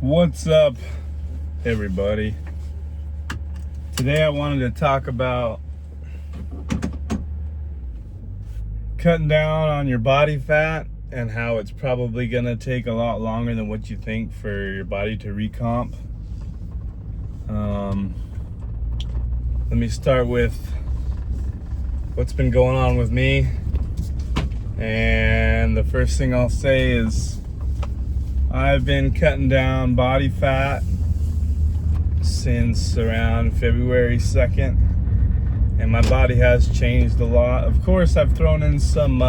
What's up, everybody? Today I wanted to talk about cutting down on your body fat and how it's probably gonna take a lot longer than what you think for your body to recomp. Let me start with what's been going on with me. And the first thing I'll say is I've been cutting down body fat since around February 2nd, and my body has changed a lot. Of course, I've thrown in some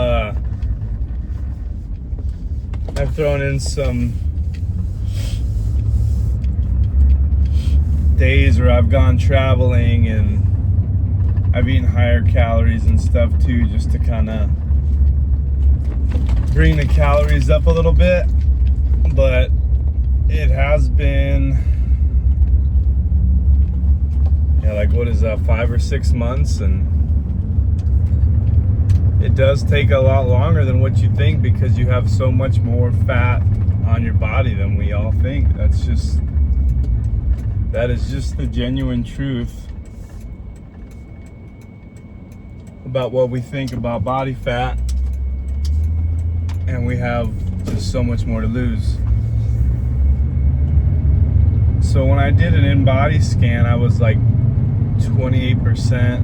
days where I've gone traveling and I've eaten higher calories and stuff too, just to kind of bring the calories up a little bit. But it has been, like what is that, 5 or 6 months, and it does take a lot longer than what you think because you have so much more fat on your body than we all think. That is just the genuine truth about what we think about body fat, and we have just so much more to lose. So when I did an in-body scan, I was like 28%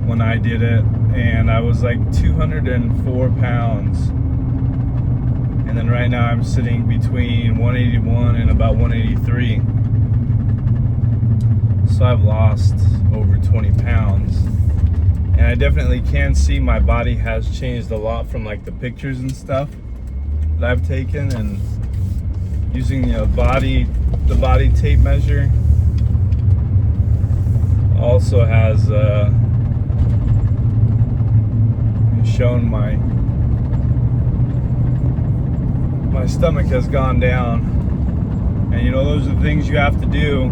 when I did it, and I was like 204 pounds. And then right now I'm sitting between 181 and about 183. So I've lost over 20 pounds. And I definitely can see my body has changed a lot from like the pictures and stuff that I've taken, and using the body tape measure also has shown my stomach has gone down. And those are the things you have to do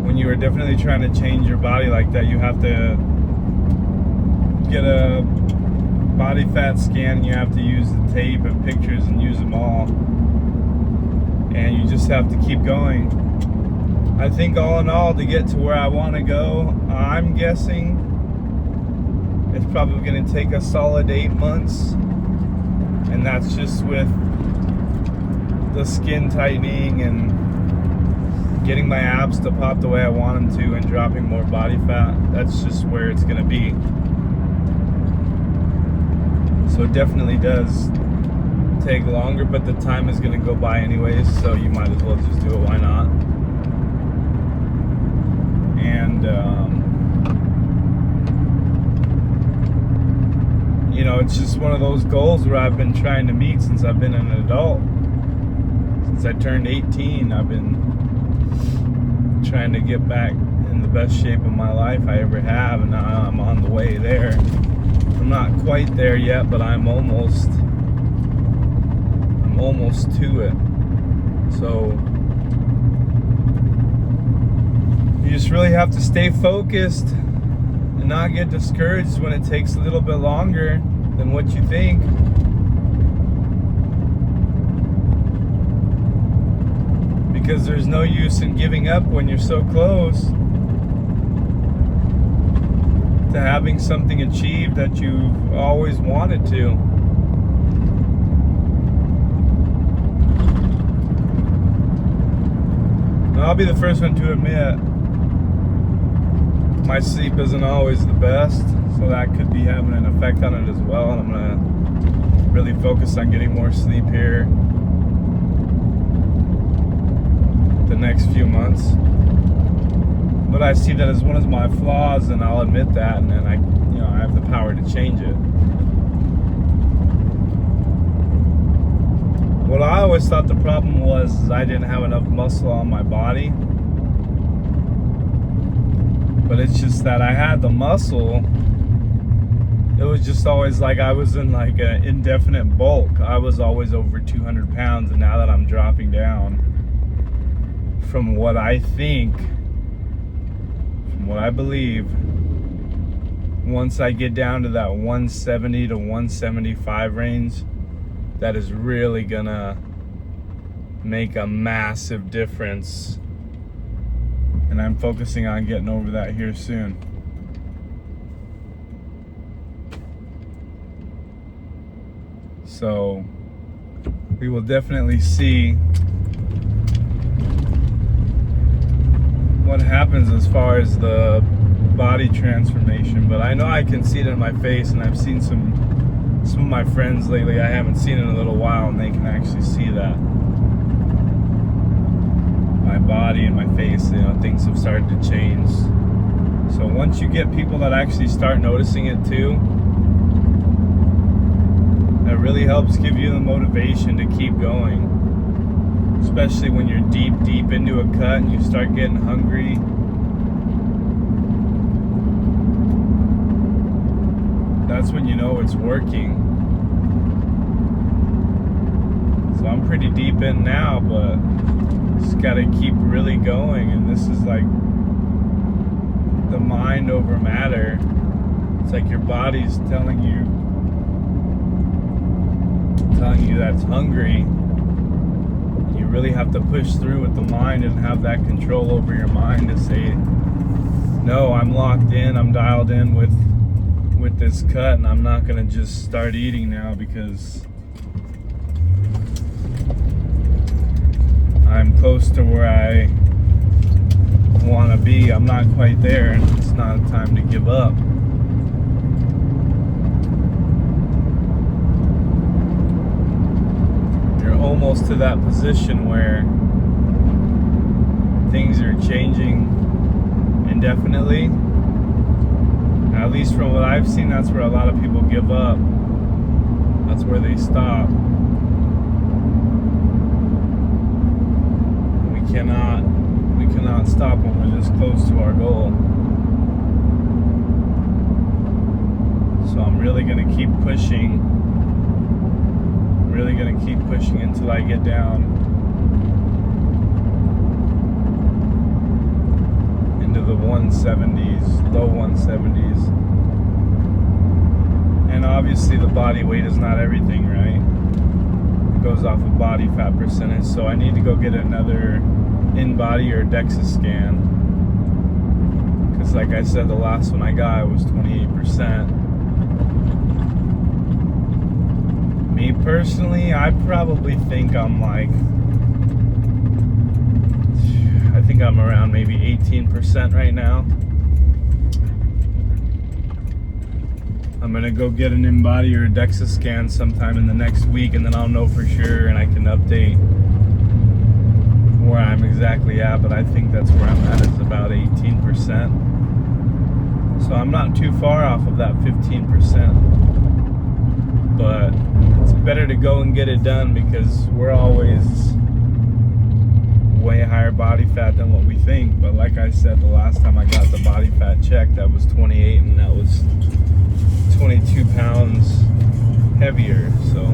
when you are definitely trying to change your body like that. You have to get a body fat scan, and you have to use the tape and pictures and use them all, and you just have to keep going. I think all in all, to get to where I want to go, I'm guessing it's probably going to take a solid 8 months, and that's just with the skin tightening and getting my abs to pop the way I want them to and dropping more body fat. That's just where it's going to be. So it definitely does take longer, but the time is going to go by anyways, so you might as well just do it. Why not? And it's just one of those goals where I've been trying to meet since I've been an adult. Since I turned 18, I've been trying to get back in the best shape of my life I ever have, and now I'm on the way there. I'm not quite there yet, but I'm almost to it. So you just really have to stay focused and not get discouraged when it takes a little bit longer than what you think. Because there's no use in giving up when you're so close to having something achieved that you've always wanted to. And I'll be the first one to admit my sleep isn't always the best, so that could be having an effect on it as well. And I'm gonna really focus on getting more sleep here the next few months. But I see that as one of my flaws, and I'll admit that, and then I have the power to change it. What I always thought the problem was is I didn't have enough muscle on my body. But it's just that I had the muscle. It was just always like I was in like an indefinite bulk. I was always over 200 pounds, and now that I'm dropping down from what I think, from what I believe, once I get down to that 170 to 175 range, that is really gonna make a massive difference. And I'm focusing on getting over that here soon. So we will definitely see what happens as far as the body transformation. But I know I can see it in my face, and I've seen some of my friends lately I haven't seen in a little while, and they can actually see that. My body and my face, things have started to change. So once you get people that actually start noticing it too, that really helps give you the motivation to keep going. Especially when you're deep into a cut and you start getting hungry. That's when you know it's working. So I'm pretty deep in now, but just gotta keep really going. And this is like the mind over matter. It's like your body's telling you that it's hungry. You really have to push through with the mind and have that control over your mind to say, no, I'm locked in, I'm dialed in with this cut, and I'm not gonna just start eating now because I'm close to where I want to be. I'm not quite there, and it's not a time to give up. You're almost to that position where things are changing indefinitely. At least from what I've seen, that's where a lot of people give up. That's where they stop. We cannot stop when we're this close to our goal. So I'm really gonna keep pushing. Really gonna keep pushing until I get down into the 170s, low 170s. And obviously the body weight is not everything, right? It goes off of body fat percentage, so I need to go get another in-body or DEXA scan, because like I said, the last one I got was 28%. Me personally, I probably think I'm around maybe 18% right now. I'm gonna go get an in-body or a DEXA scan sometime in the next week, and then I'll know for sure, and I can update where I'm exactly at, but I think that's where I'm at, is about 18%. So I'm not too far off of that 15%, but it's better to go and get it done, because we're always way higher body fat than what we think. But like I said, the last time I got the body fat checked, that was 28, and that was 22 pounds heavier. So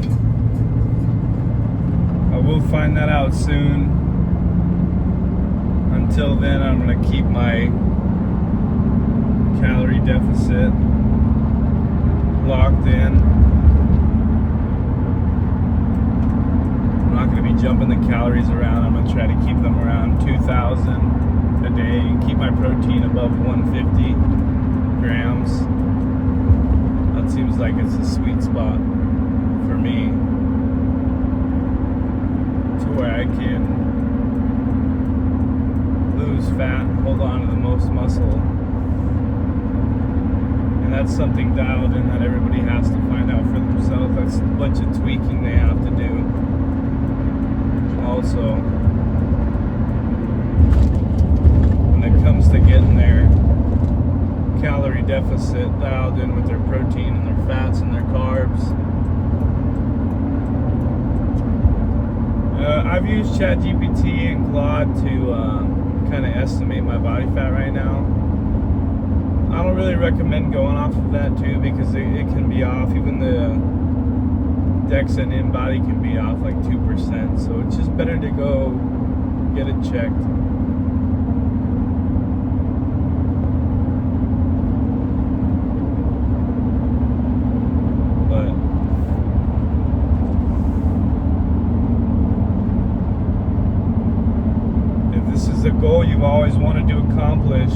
I will find that out soon. Until then, I'm going to keep my calorie deficit locked in. I'm not going to be jumping the calories around. I'm going to try to keep them around 2,000 a day and keep my protein above 150 grams. That seems like it's a sweet spot for me, to where I can lose fat and hold on to the most muscle. And that's something dialed in that everybody has to find out for themselves. That's a bunch of tweaking they have to do. Also, when it comes to getting their calorie deficit dialed in with their protein and their fats and their carbs, I've used ChatGPT and Claude to kind of estimate my body fat right now. I don't really recommend going off of that too, because it can be off. Even the DEXA and in-body can be off like 2%, so it's just better to go get it checked. But a goal you've always wanted to accomplish,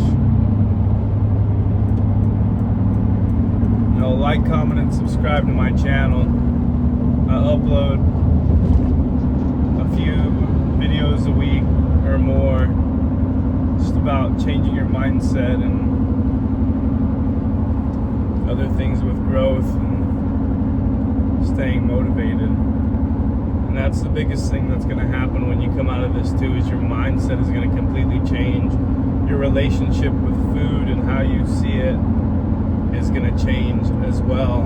like, comment, and subscribe to my channel. I upload a few videos a week or more just about changing your mindset and other things with growth and staying motivated. And that's the biggest thing that's going to happen when you come out of this too, is your mindset is going to completely change. Your relationship with food and how you see it is going to change as well,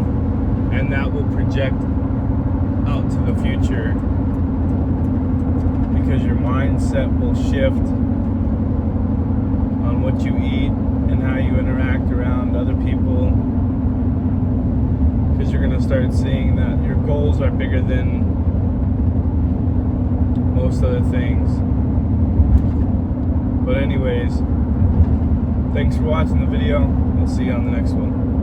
and that will project out to the future, because your mindset will shift on what you eat and how you interact around other people, because you're going to start seeing that your goals are bigger than most other things. But anyways, thanks for watching the video. We'll see you on the next one.